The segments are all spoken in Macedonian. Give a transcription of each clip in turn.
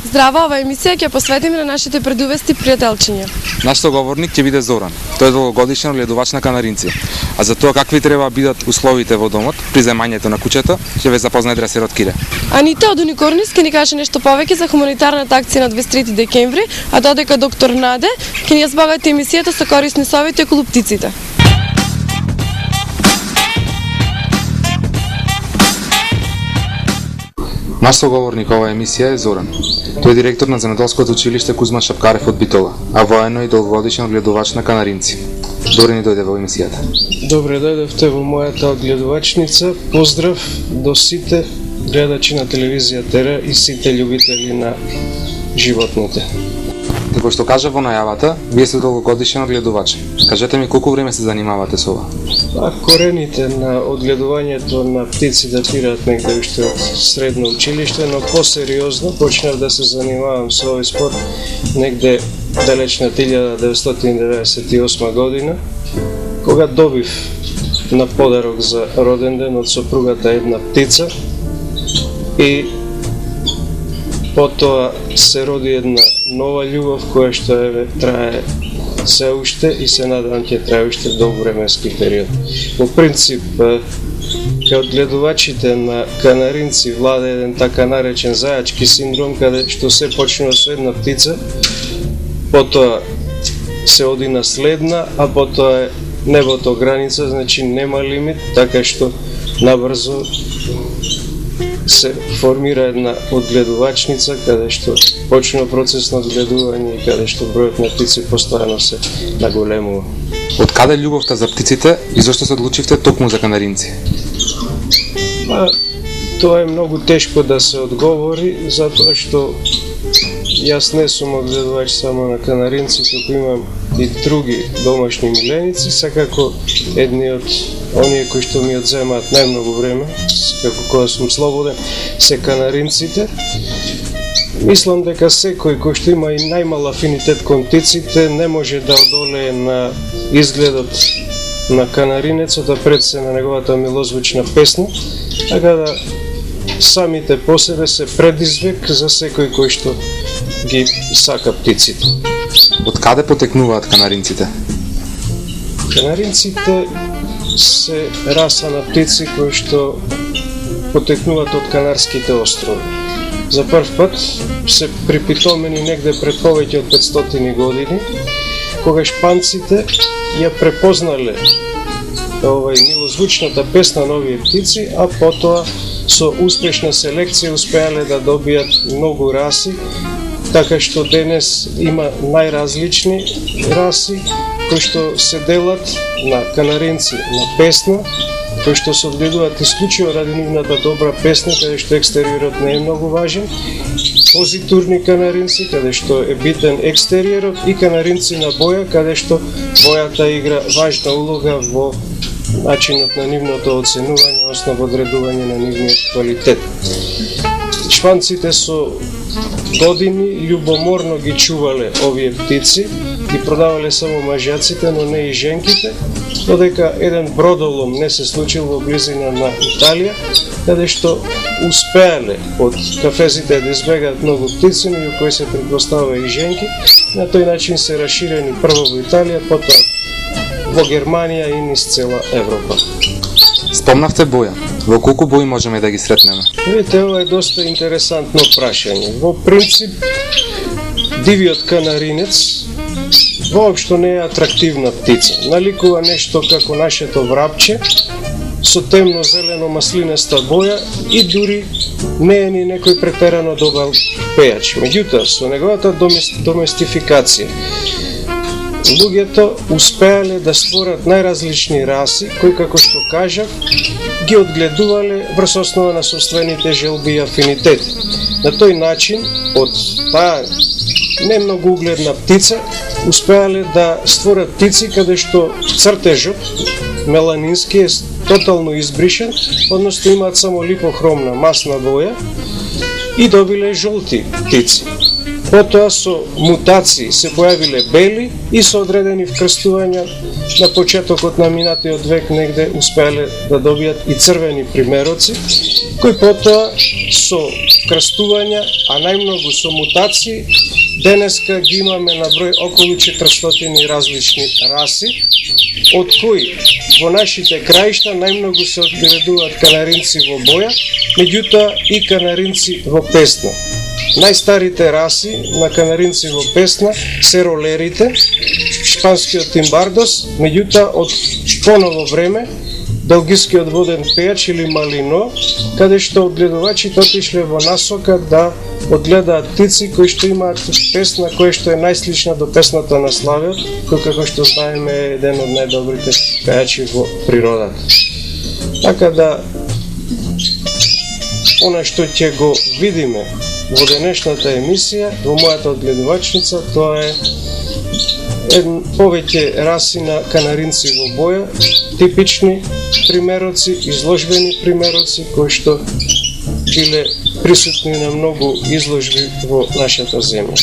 Здрава, ова емисија ќе посветиме на нашите предувести пријателчиња. Наш соговорник ќе биде Зоран. Тој е долгогодишен огледувач на канаринци. А за тоа какви треба бидат условите во домот при земањето на куќето, ќе ве запознае дресерот Кире. Анита од Уникорнис ќе ни каже нешто повеќе за хуманитарната акција на 23 декември, а додека доктор Наде ќе ни ја збогати емисијата со корисни совети околу птиците. Наш соговорник ова емисија е Зоран. Тој е директор на земјоделското училиште Кузма Шапкарев од Битола, а воено и долгогодишен огледувач на канаринци. Добре ни дојде во емисијата. Добре дојдовте во мојата огледувачница. Поздрав до сите гледачи на телевизија Тера и сите љубители на животните. Како што кажа во најавата, вие сте долгогодишен огледувач. Кажете ми колку време се занимавате со ова? Корените на одгледувањето на птици датираат негде уште од средно училиште, но посериозно почнав да се занимавам со овој спорт негде далечна 1998 година, кога добив на подарок за роден ден од сопругата една птица и потоа се роди една нова љубов која што трае се уште и се надам ќе трае уште долг временски период. Во принцип, кај одгледувачите на канаринци влада еден така наречен зајачки синдром, каде што се почнува со една птица, потоа се оди на следна, а потоа е небото граница, значи нема лимит, така што набрзо се формира една одгледувачница каде што почнува процес на одгледување и каде што бројот на птици постојано се наголемува. Од каде љубовта за птиците и зошто се одлучивте токму за канаринци? Тоа е многу тешко да се одговори, затоа што јас не сум одгледувач само на канаринци, туку имам и други домашни миленици, секако едни од оние кои што ми одземаат најмногу време, како кога сум слободен, се канаринците. Мислам дека секој кој што има и најмал афинитет кон птиците не може да одолее на изгледот на канаринецот, а пред се на неговата милозвучна песна, така да самите по себе се предизвик за секој кој што ги сака птиците. Од каде потекнуваат канаринците? Канаринците се раса на птици кои што потекнуваат од Канарските острови. За прв пат се припитомени негде пред повеќе од 500 години, кога шпанците ја препознале милозвучната песна на овие птици, а потоа со успешна селекција успеале да добијат многу раси, така што денес има најразлични раси кои што се делат на канаринци на песна, кои што се одгледуваат исклучиво ради нивната добра песна, каде што екстериорот не е многу важен, позитурни канаринци, каде што е битен екстериорот, и канаринци на боја, каде што бојата игра важна улога во начинот на нивното оценување, односно во одредување на нивниот квалитет. Шпанците со години љубоморно ги чувале овие птици и продавале само мажјаците, но не и женките, додека еден бродолом не се случил во близина на Италија, каде што успеале од кафезите да избегаат многу птици, меѓу кои се претпоставува и женки. На тој начин се расширени прво во Италија, потоа во Германија и низ цела Европа. Спомнавте боја. Во колку бои можеме да ги сретнеме? Видите, ова е доста интересантно прашање. Во принцип, дивиот канаринец воопшто не е атрактивна птица. Наликува нешто како нашето врапче, со темно-зелено маслинеста боја и дури не е ни некој претерано добар пејач. Меѓутоа, со неговата доместификација, луѓето успеале да створат најразлични раси, кои, како што кажав, ги одгледувале врз основа на собствените желби и афинитети. На тој начин, од таа не многу угледна птица, успеале да створат птици каде што цртежот меланински е тотално избришен, односно имаат само липохромна масна боја и добиле жолти птици. Потоа со мутации се појавиле бели и со одредени вкрстувања на почетокот на минатиот век негде успеале да добијат и црвени примероци, кои потоа со вкрстувања, а најмногу со мутации, денеска ги имаме на број околу 400 различни раси, од кои во нашите краишта најмногу се одгледуваат канаринци во боја, меѓутоа и канаринци во песна. Најстарите раси на канаринци во песна се ролерите, шпанскиот тимбардос, меѓутоа од поново време белгискиот воден пејач или малино, каде што одгледувачите отишле во насока да одгледаат птици кои што имаат песна која што е најслична до песната на славиот, кој како што знаеме е еден од најдобрите пејачи во природата. Така да, она што ќе го видиме во денешната емисија, во мојата одгледувачница, тоа е повеќе раси на канаринци во боја, типични примероци, изложбени примероци, кои што биле присутни на многу изложби во нашата земја.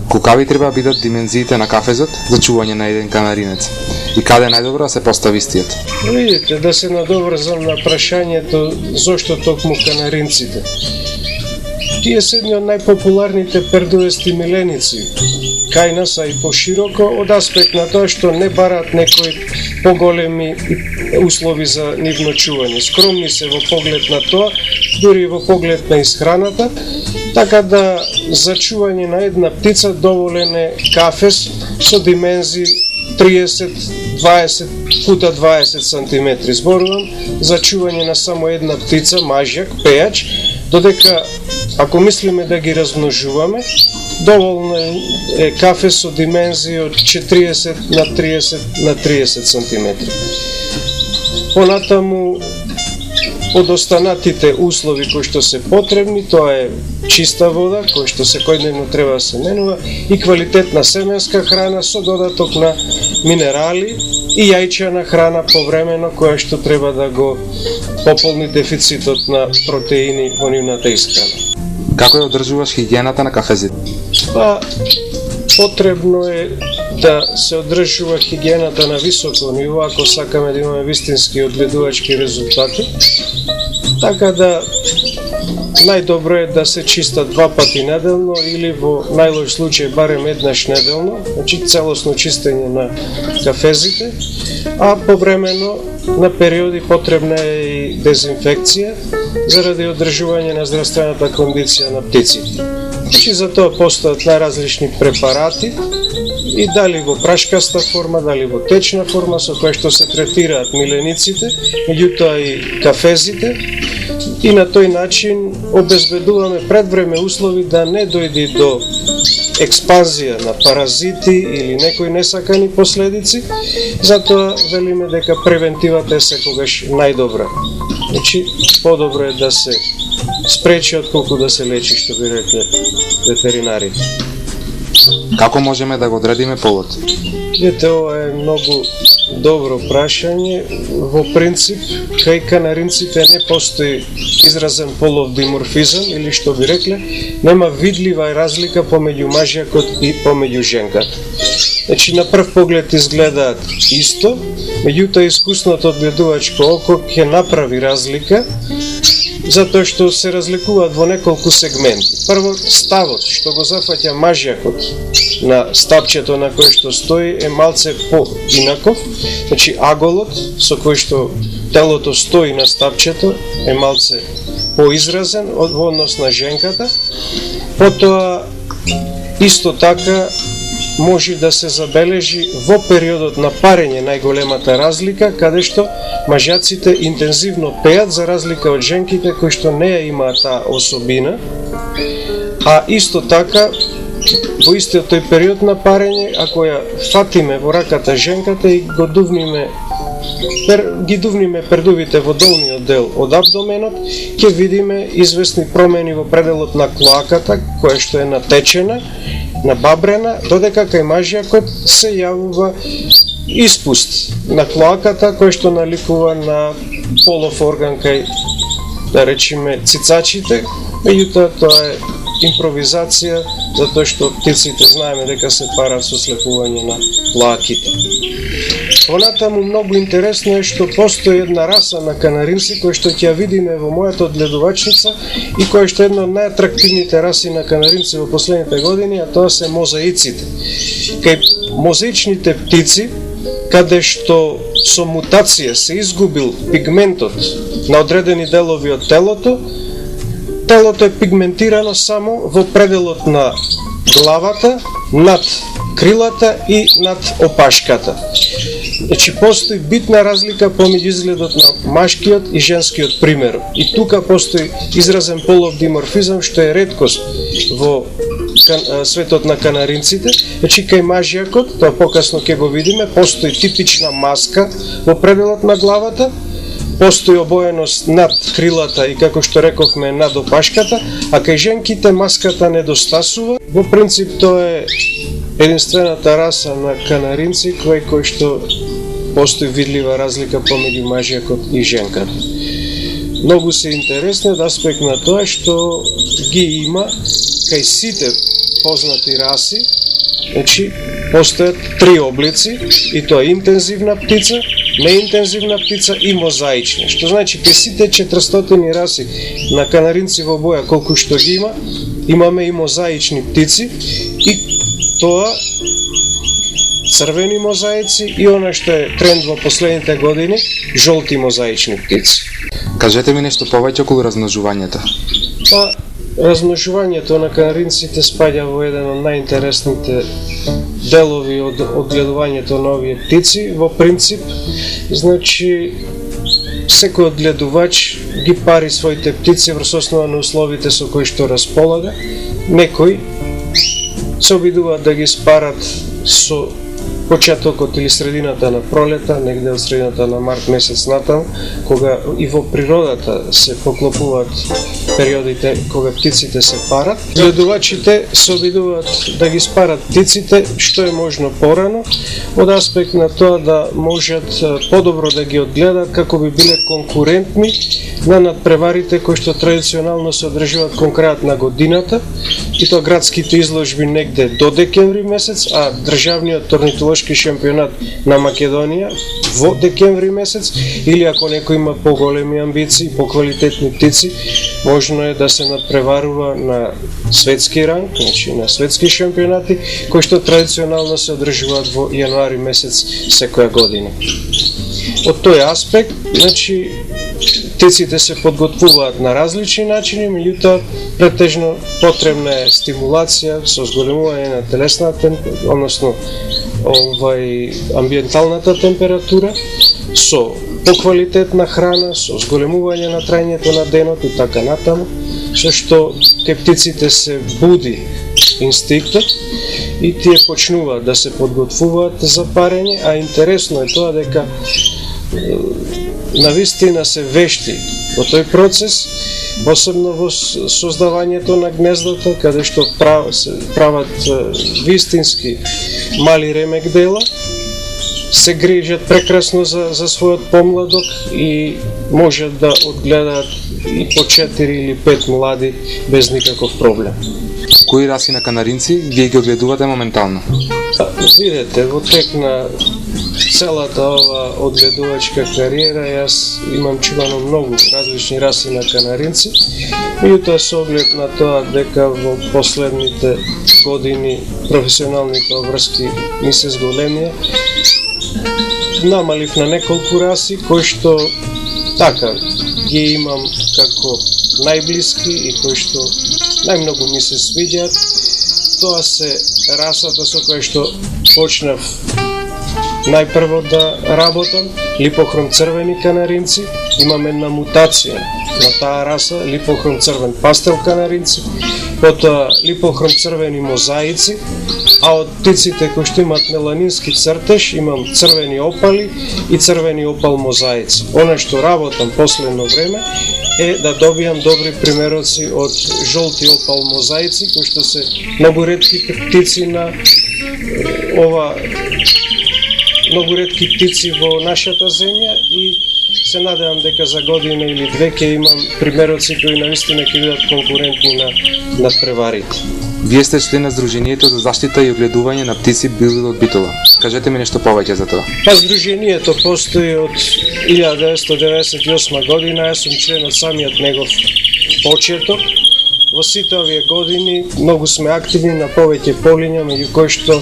Колкави треба бидат димензиите на кафезот за чување на еден канаринец? И каде најдобро да се постави истиот? Видите, да се надоврзам на прашањето зошто токму канаринците. Тие се едни од најпопуларните пердуести миленици кај нас, а и пошироко, од аспект на тоа што не бараат некои поголеми услови за нивно чување. Скромни се во поглед на тоа, дури и во поглед на исхраната, така да за чување на една птица доволен е кафес со димензии 30-20 пута 20 см. Зборувам за чување на само една птица, мажјак, пејач, додека ако мислиме да ги размножуваме, доволно е кафе со димензии од 40 на 30 на 30 см. Понатаму, од останатите услови кои што се потребни, тоа е чиста вода, кој што секојдневно треба да се менува, и квалитетна семенска храна со додаток на минерали и јајчана храна повремено, која што треба да го пополни дефицитот на протеини во нивната исхрана. Како ја одржуваш хигиената на кафезите? Па, потребно е да се одржува хигиената на високо ниво ако сакаме да имаме вистински одгледувачки резултати. Така да најдобро е да се чистат 2 пати неделно или во најлош случај барем еднаш неделно, значи целосно чистење на кафезите, а повремено на периоди потребна е и дезинфекција заради одржување на здравствената кондиција на птиците. Значи за тоа постојат најразлични препарати и дали во прашкаста форма, дали во течна форма со која што се третираат милениците, меѓутоа и кафезите, и на тој начин обезбедуваме предвреме услови да не дојде до експанзија на паразити или некои несакани последици, затоа велиме дека превентивата е секогаш најдобра. Значи, подобро е да се спречи отколку да се лечи, што би рекле ветеринарите. Како можеме да го одредиме полот? Ете, ова е многу добро прашање. Во принцип, кај канаринците не постои изразен полов диморфизам, или што би рекле, нема видлива разлика помеѓу мажјакот и помеѓу женката. Значи, на прв поглед изгледаат исто, меѓутоа искусното одгледувачко око ќе направи разлика, затоа што се разликуваат во неколку сегменти. Прво, ставот што го зафаќа мажјакот на стапчето на кој што стои е малце поинаков, значи аголот со кој што телото стои на стапчето е малце поизразен во однос на женката. Потоа, исто така, може да се забележи во периодот на парење најголемата разлика, каде што мажјаците интензивно пеат за разлика од женките кои што не ја имаат таа особина, а исто така во истиот тој период на парење, ако ја фатиме во раката женката и ги дувниме пердувите во долниот дел од абдоменот, ќе видиме известни промени во пределот на клоаката, која што е натечена, набабрена, додека кај мажјакот се јавува испуст на клоаката кој што наликува на полов орган кај, да речеме, цицачите, меѓутоа тоа е импровизација, затоа што птиците знаеме дека се парат со слепување на лаките. Понатаму многу интересно е што постои една раса на канаринци која што ќе ја видиме во мојата одгледувачница и која што е една од најатрактивните раси на канаринци во последните години, а тоа се мозаиците. Кај мозаичните птици, каде што со мутација се изгубил пигментот на одредени делови од телото, телото е пигментирано само во пределот на главата, над крилата и над опашката. Значи, постои битна разлика помеѓу изгледот на машкиот и женскиот пример. И тука постои изразен полов диморфизам, што е реткост во светот на канаринците. Значи, кај мажјакот, тоа покасно ќе го видиме, постои типична маска во пределот на главата, постои обоеност над крилата и, како што рековме, над опашката, а кај женките маската недостасува. Во принцип, тоа е единствената раса на канаринци кој што постои видлива разлика помеѓу мажјакот и женката. Многу се интересни од аспект на тоа што ги има кај сите познати раси. Значи, постојат три облици, и тоа интензивна птица, неинтензивна птица и мозаична. Што значи, кај сите 400 раси на канаринци во боја, колку што ги има, имаме и мозаични птици, и тоа црвени мозаици и она што е тренд во последните години, жолти мозаични птици. Кажете ми нешто повеќе околу размножувањето. Па, размножувањето на канаринците спаѓа во еден од најинтересните делови од одгледувањето на овие птици. Во принцип, значи, секој одгледувач ги пари своите птици врз основа на условите со кои што располага. Некои се обидуваат да ги спарат со почетокот или средината на пролета, негде од средината на март месец натаму, кога и во природата се поклопуваат периодите кога птиците се парат. Гледувачите се обидуваат да ги спарат птиците што е можно порано, од аспект на тоа да можат подобро да ги одгледат, како би биле конкурентни на надпреварите кои што традиционално се одржуваат кон крајот на годината, и тоа градските изложби негде до декември месец, а државниот орнитолошки шампионат на Македонија во декември месец, или ако некој има поголеми амбиции, поквалитетни птици, можно е да се надпреварува на светски ранг, значи на светски шампионати, кои што традиционално се одржуваат во јануари месец секоја година. Од тој аспект, значи, птиците се подготвуваат на различни начини, меѓутоа претежно потребна е стимулација со зголемување на телесната, односно амбиенталната температура, со поквалитетна храна, со зголемување на трајањето на денот и така натаму, со што кај птиците се буди инстинктот и тие почнуваат да се подготвуваат за парење, а интересно е тоа дека навистина се вешти во тој процес, посебно во создавањето на гнездото, каде што се прават вистински мали ремек дела, се грижат прекрасно за својот помладок и можат да одгледаат и по 4 или 5 млади без никаков проблем. Кои раси на канаринци вие ги одгледувате моментално? Видете, во тек на целата ова одгледувачка кариера, јас имам чувано многу различни раси на канаринци, меѓутоа со оглед на тоа дека во последните години професионалните обврски ми се зголемија, намалив на неколку раси кои што така ги имам како најблиски и кои што најмногу ми се свиѓаат. Тоа се расата со која што почнав најпрво да работам, липохром црвени канаринци. Имам една мутација на таа раса, липохром црвен пастел канаринци, потоа липохром црвени мозаици, а од птиците кои што имаат меланински цртеж, имам црвени опали и црвени опал мозаици. Она што работам последно време е да добијам добри примероци од жолти опал мозаици, кои што се многу ретки птици на многу ретки птици во нашата земја и се надевам дека за година или две ќе имам примероци кои наистина ќе бидат конкурентни на надпреварите. Вие сте член на Сдруженијето за заштита и огледување на птици Билбил од Битола. Кажете ми нешто повеќе за тоа. Па Сдруженијето постои од 1998 година, јас сум член од самиот негов почеток. Во сите овие години многу сме активни на повеќе полиња, меѓу кои што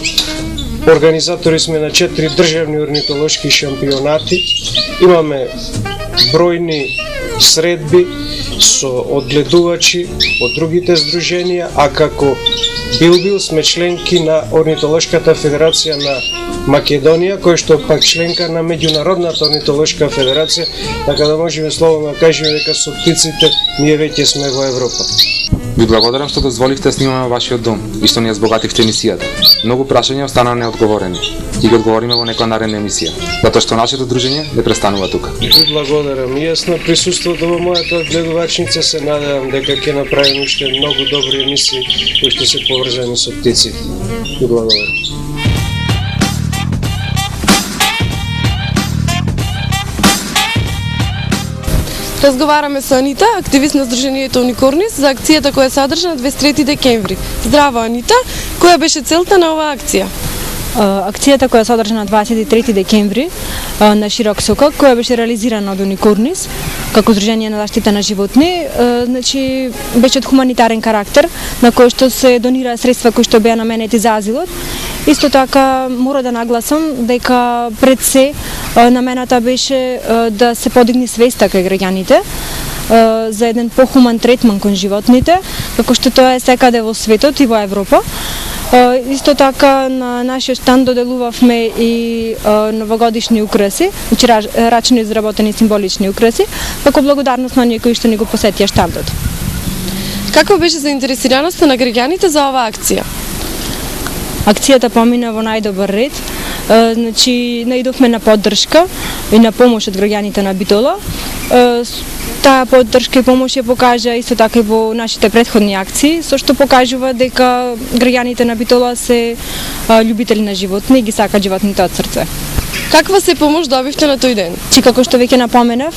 организатори сме на 4 државни орнитолошки шампионати. Имаме бројни средби со одгледувачи од другите здруженија, а како Билбил сме членки на Орнитолошката федерација на Македонија, која што пак членка на Меѓународната орнитолошка федерација, така да можеме слободно да кажеме дека со птиците ние веќе сме во Европа. Ви благодарам што дозволивте да снимаме во вашиот дом и што ни ја збогативте емисијата. Многу прашања останаа неодговорени. Ќе ги одговориме во некоја наредна емисија, затоа што нашето дружење не престанува тука. Ви благодарам. И јас на присуството во мојата одгледувачница се надевам дека ќе направиме уште многу добри емисии кои што се поврзани со птиците. Ви благодарам. Разговараме со Анита, активист на Сдруженијето Уникорнис, за акцијата која се одржа на 23 декември. Здраво, Анита, која беше целта на оваа акција? Акцијата која се одржа на 23 декември на широк сокак, која беше реализирана од Уникорнис како Сдружение на заштита на животни, значи беше од хуманитарен карактер, на кој што се донира средства кои што беа наменети за азилот. Исто така мора да нагласам дека пред се намената беше да се подигне свеста кај граѓаните за еден похуман третман кон животните, како што тоа е секаде во светот и во Европа. Исто така на нашиот штанд доделувавме и новогодишни украси, значи рачно изработени символични украси, како благодарност на оние кои што ни го посетија штандот. Каква беше заинтересираноста на граѓаните за оваа акција? Акцијата помина во најдобар ред, значи наидовме на поддршка и на помош од граѓаните на Битола. Таа поддршка и помош ја покажа исто така и во нашите претходни акции, со што покажува дека граѓаните на Битола се љубители на животни и ги сакаат животните од срце. Каква се помош добивте на тој ден? Чи како што веќе напоменав,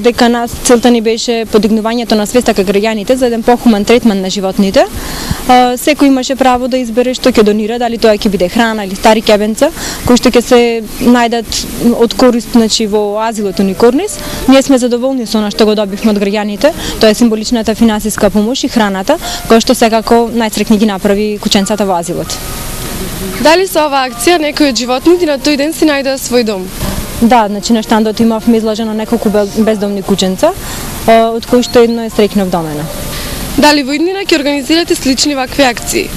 дека нас целта ни беше подигнувањето на свеста кај граѓаните за еден похуман третман на животните. Секој имаше право да избере што ќе донира, дали тоа ќе биде храна или стари кебенца, кои што ќе се најдат од корист, значи во азилот Уникорнис. Ние сме задоволни со она што го добивме од граѓаните, тоа е символичната финансиска помош и храната, која што секако најсрекни ги направи кученцата во азилот. Дали со оваа акција некои од животните на тој ден си најдоа свој дом? Да, значи на штандот имавме изложено неколку бездомни кученца, од кои што едно е среќнав домена. Дали во иднина ќе организирате слични вакви акции?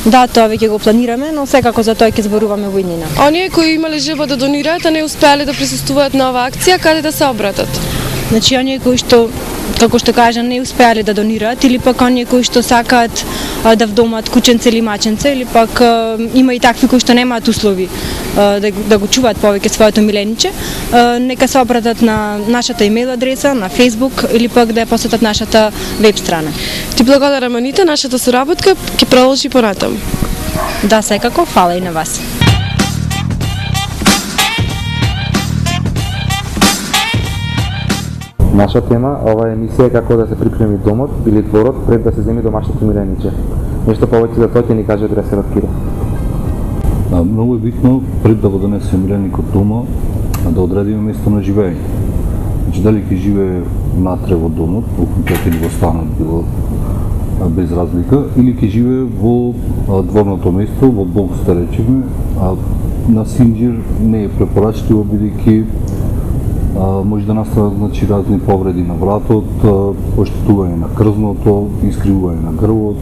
Да, тоа веќе го планираме, но секако за тоа ќе зборуваме во иднина. Оние кои имале желба да донираат, а не успеале да присуствуваат на оваа акција, каде да се обратат? Значи оние кои што, како што кажа, не успеале да донираат, или пак оние кои што сакаат да вдомат кученце или маченце, или пак има и такви кои што немаат услови да го чуваат повеќе своето милениче, нека се обратат на нашата имейл адреса, на Facebook или пак да ја посетат нашата веб страна. Ти благодарам, Анита, нашата соработка ќе продолжи понатаму. Да, секако, фала и на вас. Наша тема ова емисија е како да се припреми домот или дворот пред да се земи домашното милениче. Нешто повеќе за тоа ќе ни каже дресерот Киро. Многу е битно пред да го донесе миленикот дома да одредиме место на живење. Значи дали ќе живее внатре во домот, во куќата или во станот, било без разлика, или ќе живее во дворното место, во бокс, да речеме, на синџир не е препорачливо бидејќи може да настанат, значи, разни повреди на вратот, оштетување на крзното, искривување на грлот.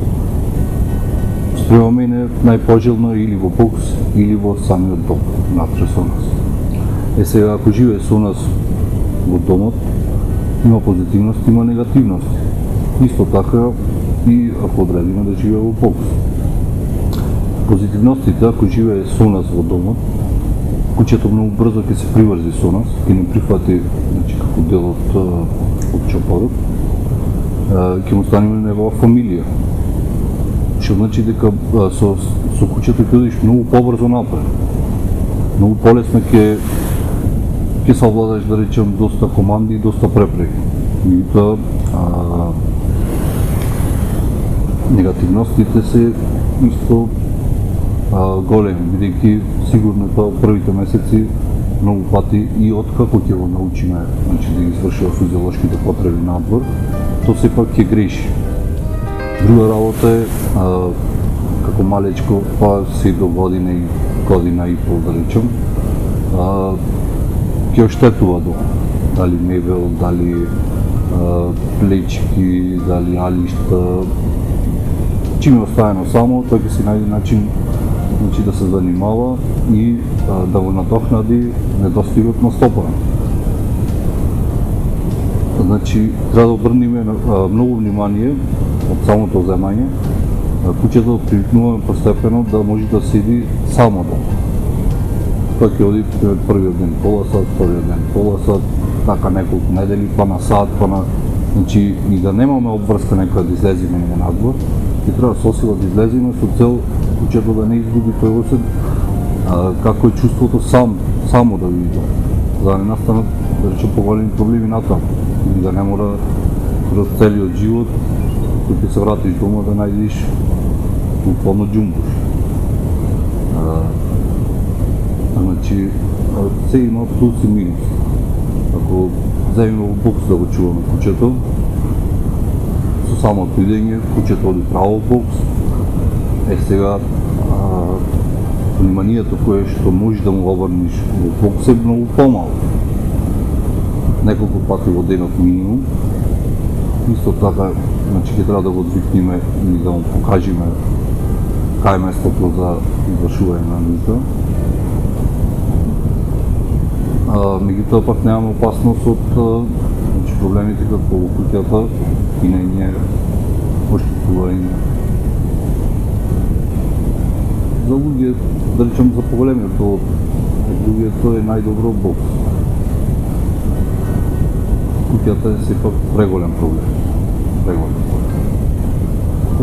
Спрема мене најпожелно е или во бокс, или во самиот дом, натре со нас. Сега, ако живее со нас во домот, има позитивност, има негативност. Исто така и ако одредиме да живее во бокс. Позитивностите, ако живее со нас во домот, куќето многу брзо ќе се приврзи со нас, ќе ни прифати, значи, како дел од чопорот, ќе му станеме негова фамилија. Што значи дека со куќето ќе одиш многу побрзо напред. Многу полесно ќе ќе совладаш, да речем, доста команди и доста препреки. Меѓутоа, негативностите се исто големи, бидејќи сигурно тоа првите месеци многу пати и откако ќе го научиме, значи да ги извршува физиолошките потреби надвор, то сепак ќе греши. Друга работа е како малечко, па се до година и пол, да речем, ќе оштетува дома. Дали мебел, дали плечки, дали алишта. Чим е оставено само, тој ќе си најде начин, значи, да се занимава и да го надокнади недостигот на стопана. Значи, треба да обрнеме многу внимание од самото земање, куќето привикнуваме постепено да може да седи само дома. Тоа ќе оди првиот ден пола сат, вториот ден пола сат, така неколку недели, па на сат, па на... Значи, и да немаме обврска некоја да излеземе надвор, и треба со сила да излеземе со цел куќето да не изгуби тој осет, како е чувството само да види дома, за да не настанат, да речем, поголеми проблеми натаму и да не мора пред целиот живот, кој ќе се вратиш дома да најдеш буквално џумбуш. Значи, се има плюс и минус. Ако земеме во бокс да го чуваме куќето, со самото идење, куќето оди право во бокс, сега вниманието кое што можеш да му обрниш во бокс е многу помало. Неколку пати во денот минимум. Исто така, значи ќе треба да го одвикнеме и да му покажеме кај е местото за извршување на нужда. Меѓутоа пак немаме опасност од значи, проблемите како во куќата и нејниот оштетување. За луѓе, да речем за поголемието од луѓето е најдобро бокс. Куќата е сепак преголем проблем.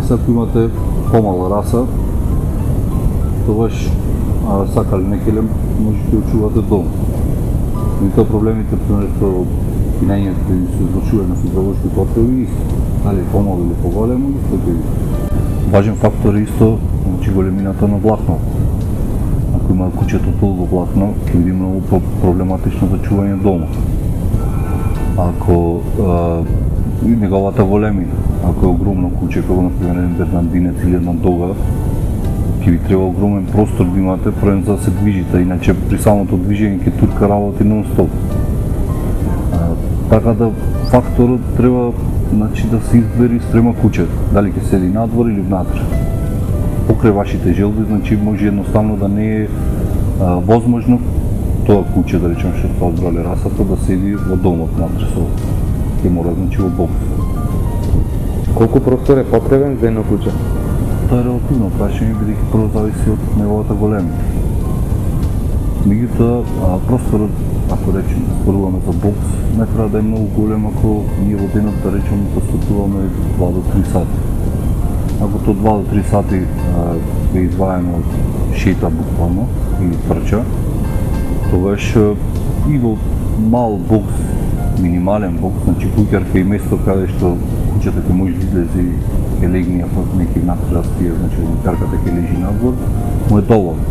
Сега ако имате помала раса, тогаш сакали некелем можете да чувате дома. И тоа проблемите, пример, со пинењето и со извршување на физиолошки потреби исто. Дали помало или поголемо, исто ќе ви. Важен фактор е исто, значи големината на влакно. Ако има куќето толку влакно, ќе биде многу проблематично за чување дома. Ако и неговата големина, ако е огромно куќе, како например еден бернандинец или една дога, ќе ви треба огромен простор да имате пред за да се движите, иначе при самото движење ќе турка работи нон-стоп. Така да факторот треба, значи, да се избери спрема куќето, дали ќе седи надвор или внатре. Покрај вашите желби, значи може едноставно да не е возможно тоа куќе, да речем, што тоа одбрале расата, да седи во домот внатре со ќе мора, значи, во бокс. Колку простор е потребен за едно куќе? Тоа е релативно прашање, бидејќи прво зависи од неговата големина. Меѓутоа, просторот, ако речем, зборуваме за бокс, не треба да е многу голем ако ние во денот, да речем, постапуваме 2 до 3 сати. Ако тоа 2 до 3 сати е изваено од шета буквално или трча, тогаш и во мал бокс, минимален бокс, значи куќарка и место каде што куќата ќе може да излезе и ќе легне, а пак неки внатре да спие, значи куќарката ќе лежи надвор, му е доволно.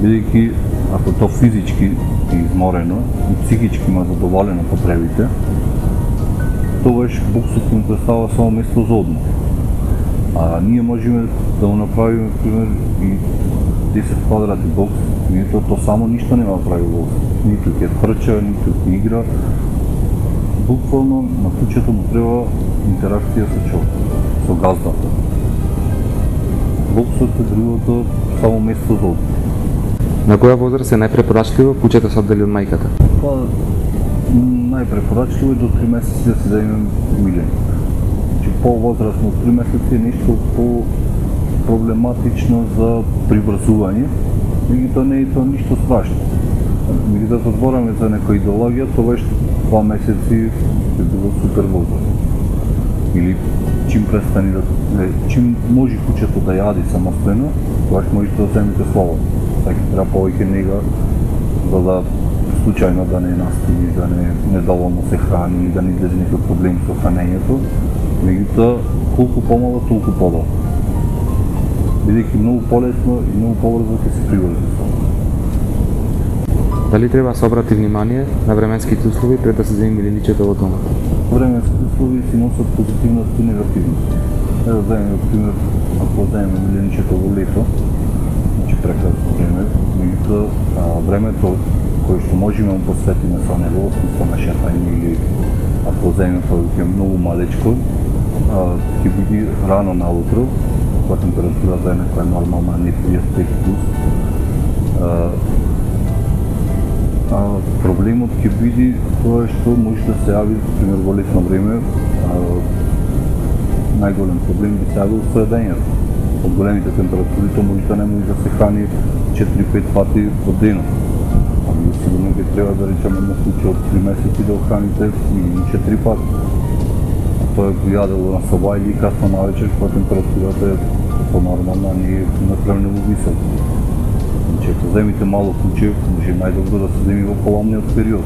Бидејќи ако тоа физички е изморено и психички има задоволено потребите, тогаш боксот ќе му представува само место за одмор. А ние можеме да го направиме, пример, и 10 квадрати бокс, меѓутоа тоа само ништо нема да прави бокс. Ниту ќе трча, ниту ќе игра. Буквално на куќето му треба интеракција со човек, со газдата. Боксот е другото само место за одмор. На која возраст е најпрепорачливо куќето се оддели од мајката? Па, најпрепорачливо е до 3 месеци да си да имам миленик. По-возрастно од 3 месеци е нешто по-проблематично за приврзување, меѓутоа не е тоа ништо страшно. Меѓутоа да збораме за некоја идеологија, тоа е 2 месеци е било супер возраст. Или чим може куќето да јади самостојно, тогаш можете да земете слободно. Така треба повеќе нега за да случајно да не настиги, да не доволно се храни или да не излезе некој проблем со хранењето, меѓутоа колку помало, толку подобро. Бидејќи многу полесно и многу побрзо ќе се приврзи со тоа. Дали треба да се обрати внимание на временските услови пред да се земи милиничето во домот? Временските услови си носат позитивност и негативност. Да вземем, например, ако вземем милиничето во лето, значи прекрасно време, меѓутоа времето кое што можеме да посветиме со него, смисла на шетање или ако вземем тоа е многу малечко, ќе биде рано наутро, кога температурата е некоја нормална, не 35 плюс. Проблемот ќе биде тоа што може да се јави, пример во летно време, најголем проблем би се јавил со јадењето. Од големите температури тоа може да не може да се храни 4-5 пати во денот. Ами сигурно ќе треба да речеме на случај од 3 месеци да храните минимум 4 пати. А тоа е јадело на соба или касно навечер кога температурата е по-нормална, не е напремнено висока. Значи, ако земите мало куче, може најдобро да се земи во поламниот период.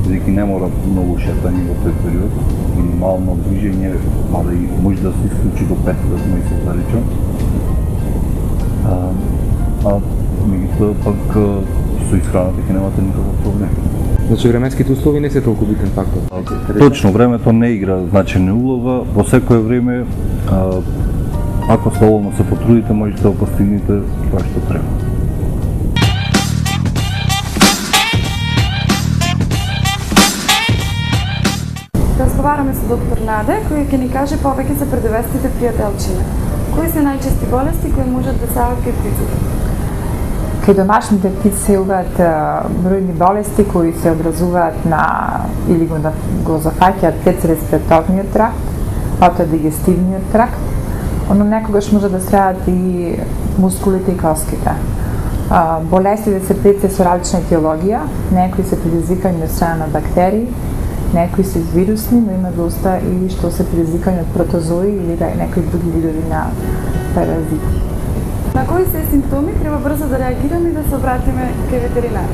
Бидејќи не мора многу шетање во тој период, минимално движење, мада и може да се исклучи до 5 месец, да речем. Меѓутоа пак со исхраната ќе немате никаков проблем. Значи временските услови не се толку битен фактор. Точно, времето не игра значајна улога, во секое време ако слободно се потрудите, можете да постигнете тоа што треба. Разговараме со доктор Наде, кој ќе ни каже повеќе за предовестите пријателчине. Кои се најчести болести кои можат да се јават кај птиците? Кај домашните птици се јавуваат бројни болести кои се образуваат на или го зафаќаат пред респираторниот тракт, потоа дигестивниот тракт, но некогаш може да страдат и мускулите и коските. Болестите се птици со различна етиологија, некои се предизвикани од страна на бактерии, некои се вирусни, но има доста и што се предизвикани од протозои или некои други видови на паразити. На кои се симптоми треба брзо да реагираме и да се обратиме кај ветеринар?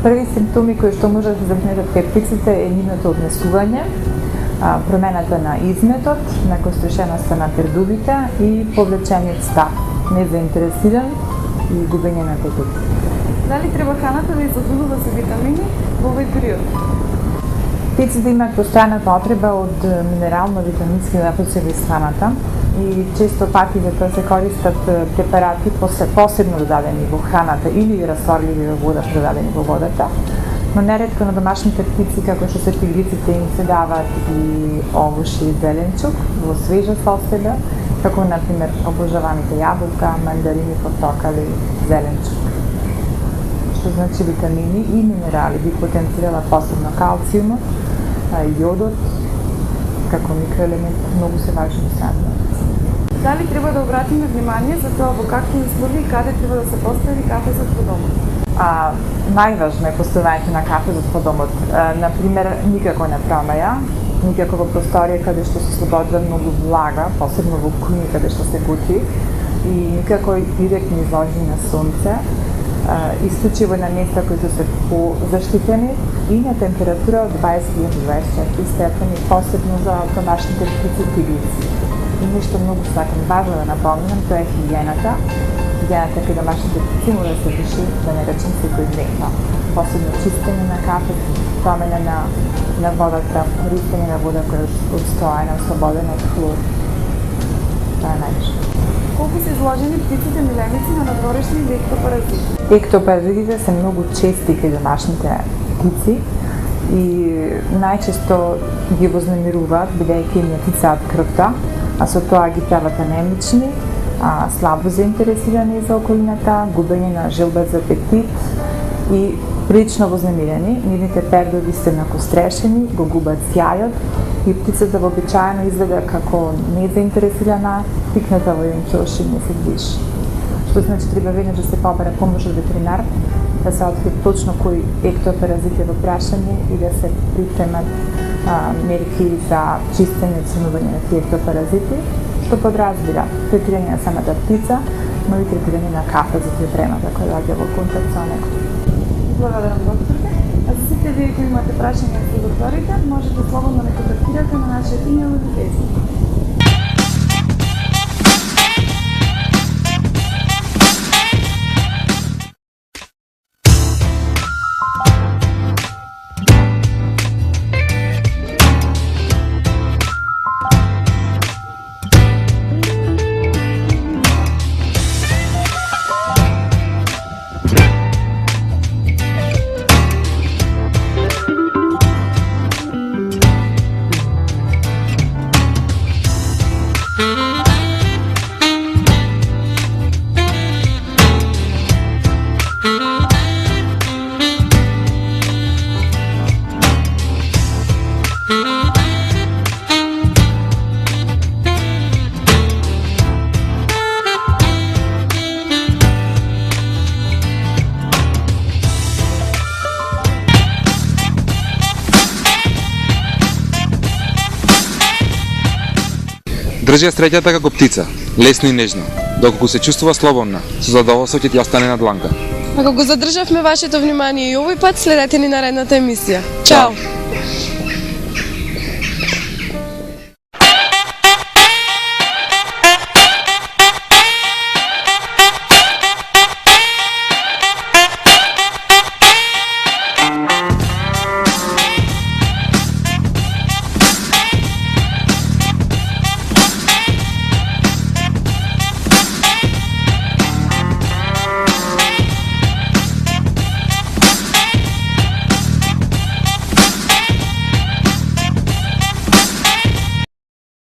Први симптоми кои што може да се забележат кај птиците е нивното однесување, промената на изметот, накострешеноста на пердубите и повлечениот став, незаинтересиран и губење на апетит. Дали треба храната да изобилува со витамини во овој период? Птиците имаат постојана потреба од минерално-витамински напои из храната и често пати за тоа се користат препарати посебно додадени во храната или растворливи во вода, додадени во водата. Но неретко на домашните птици, како што се тигриците, им се даваат и овошје и зеленчук во свежа соседа, како например обожаваните јаболка, мандарини, портокали, зеленчук. Што значи витамини и минерали би потенцирала посебно калциумот, јодот, како микроелемент многу се важни сами. Дали треба да обратиме внимание за тоа во какви услови и каде треба да се постави кафезот во домот? Најважно е поставувањето на кафезот во домот. Например, никако на промаја, никако во просторија каде што се слободува многу влага, посебно во кујни каде што се готви, и никако директно изложени на сонце, исклучиво на места кои се позаштитени и на температура од 20 до 24 степени, посебно за домашните птици тигрици. И нешто многу сакам важно да напомнам, тоа е хигиената. Хигиената кај домашните птици може да се врши, да не речем секојдневно. Посебно чистење на кафе, промена на водата, користење на вода која е одстојана, ослободена од хлор. Тоа е најважно. Колку се изложени птиците миленици на надворешни или ектопаразити? Ектопаразитите се многу чести кај домашните птици и најчесто ги вознемируваат бидејќи им ја тицаат крвта, а со тоа ги прават анемични, слабо заинтересирани за околината, губење на желба за апетит и прилично вознемирени. Нивните пердови се накострешени, го губат сјајот и птицата вообичаено изгледа како незаинтересирана, тикната во еден чош и не се движи. Што значи треба веднаш да се побара помош од ветеринар, да се открие точно кој ектопаразит е во прашање и да се припремат мерки за чистење и ценување на тие ектопаразити, што подразбира третирање на самата птица, но и третирање на кафе за приемата која доаѓа во контакт со некој. Благодарам, докторке. вие кои имате прашања за докторите, можете слободно да контактирате на нашиот имейл или фејсбук. Држи ја среќата како птица, лесно и нежно, доколку се чувствува слободна, со задоволство ќе ти остане на дланка. Ако го задржавме вашето внимание и овој пат, следете ни наредната емисија. Чао!